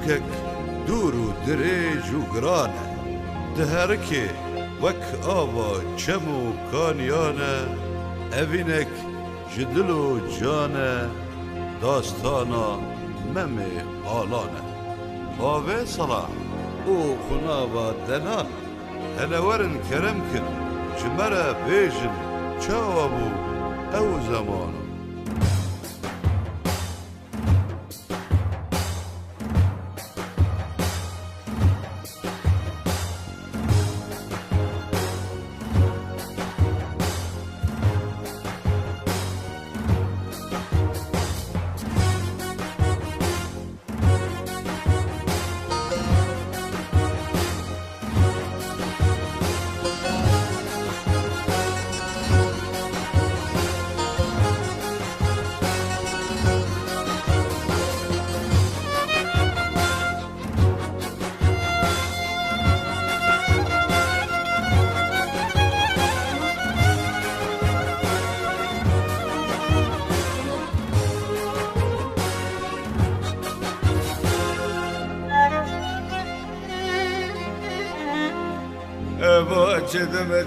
ڕێکێک دوور و درێژ و گرانە دهەرکێ وەک ئاوا چەم و کانیانە ئەڤینێک ji dil û cane dastana memê alan e Bavê sala û xunava denan hele werin kerem kin ji me re bêjin çawa bû ew zeman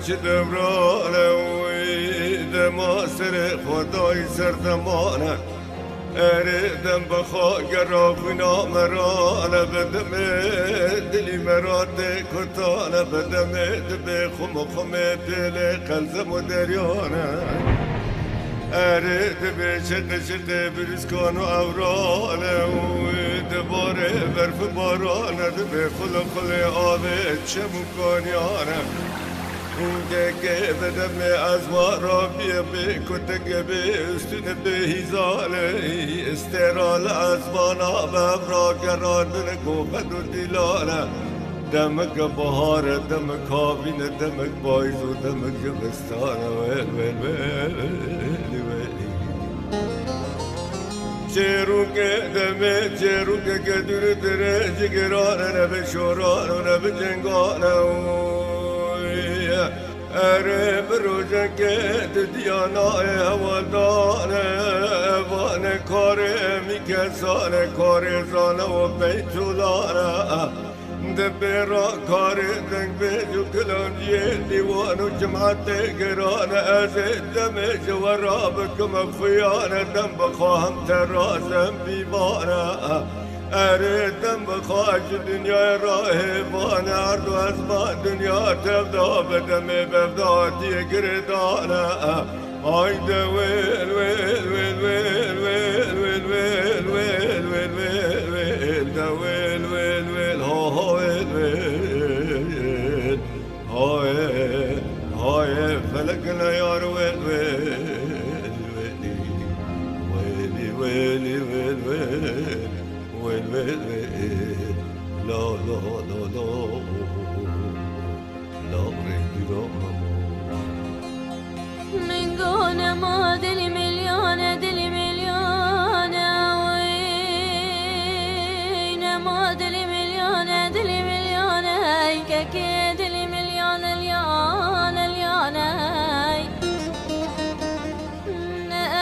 چه دمرانه وی دما سر خدای سردمانه اریدم بخوا گرافینا مرانه بدم دلی مراد کتانه بدم دبی خم دل قلزم و دریانه ارید به چقه بریز کن و اورانه وی دباره برف بارانه دبی خل آبه چمو کانیانه که بدم از ما را بی کتک بی استون به هیزاله استرال از بانا ببرا گرادن گوبد و دیلاله دمک بهار دمک کابین دمک بایز و دمک جبستانه چرو که دور دره جگرانه نبه شورانه نبه جنگانه اره بروزه که دیانای هوادانه وانه کاره میکسانه کاره زانه و بیتولانه دبیرا کاره دنگ بیجو کلانجیه دیوان و جماعت گرانه از دم جورا بکم خیانه دم بخواهم ترازم بیمانه اریدم بخواهش دنیا راه بان عرض و ازمان دنیا تبدا بدم ببداتی گردانه آیده ویل ویل ویل ویل ویل ویل ویل ویل ویل ویل دا ویل ویل ویل ها ویل ویل های فلک نیار ویل ویل ویلی ویلی ویل ویل ويل ويل ويل لا لا لا لا لا أريد من قول ما دلي مليانة وين ما دلي مليانة كاكي دلي مليانة اليانة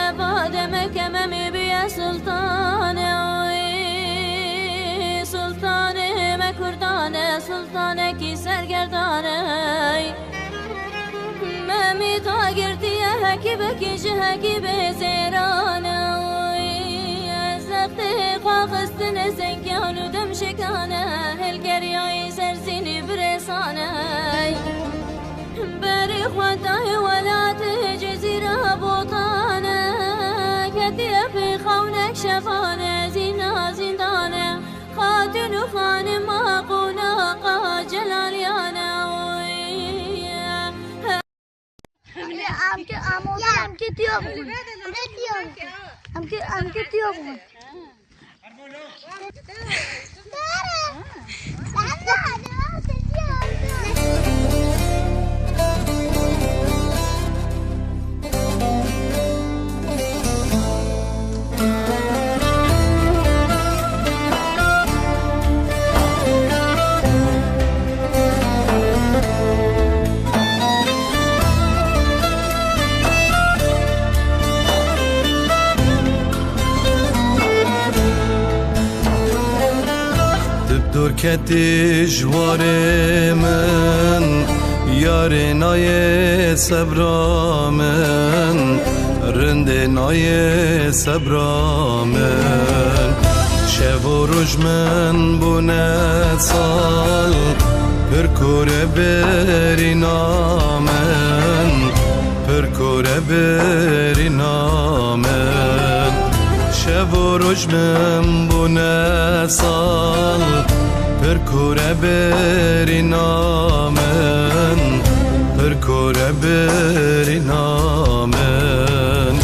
أباد مكممي بيا سلطانة سلطانه کی سرگردانه ممی تا گردیه هکی بکی به زیرانه از وقت خواخستن سنگان و دم شکانه هلگریای سرزینی برسانه بری خودای ولات جزیره بوطانه کتیه پی خونک شفانه زندانه خاتون و خانم قوناقا جلالیانه هم که تیاب بود هم که تیاب بود کتی جوار من یار نای صبرا من رند نای صبرا من شب و روز من بونه سال پرکوره بری نامن پرکوره بری نامن شب و روز من بونه سال پرکوره بری نامن پرکوره بری نامن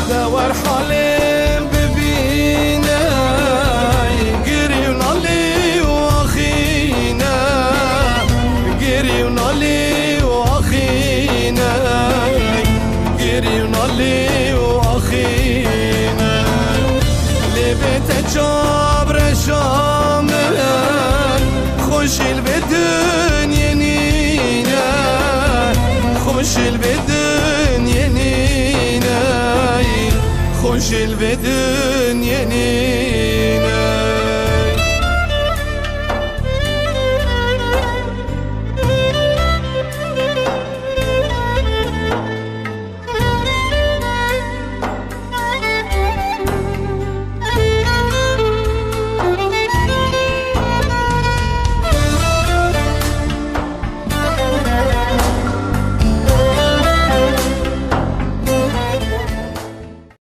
دور حالم ببینه گری و نالی و آخینه گری و نالی و آخینه گری و نالی و آخینه لبت جابر شامن خوشیل به دنیا نینه خوشیل به دنیا نینه خوشیل به دنیا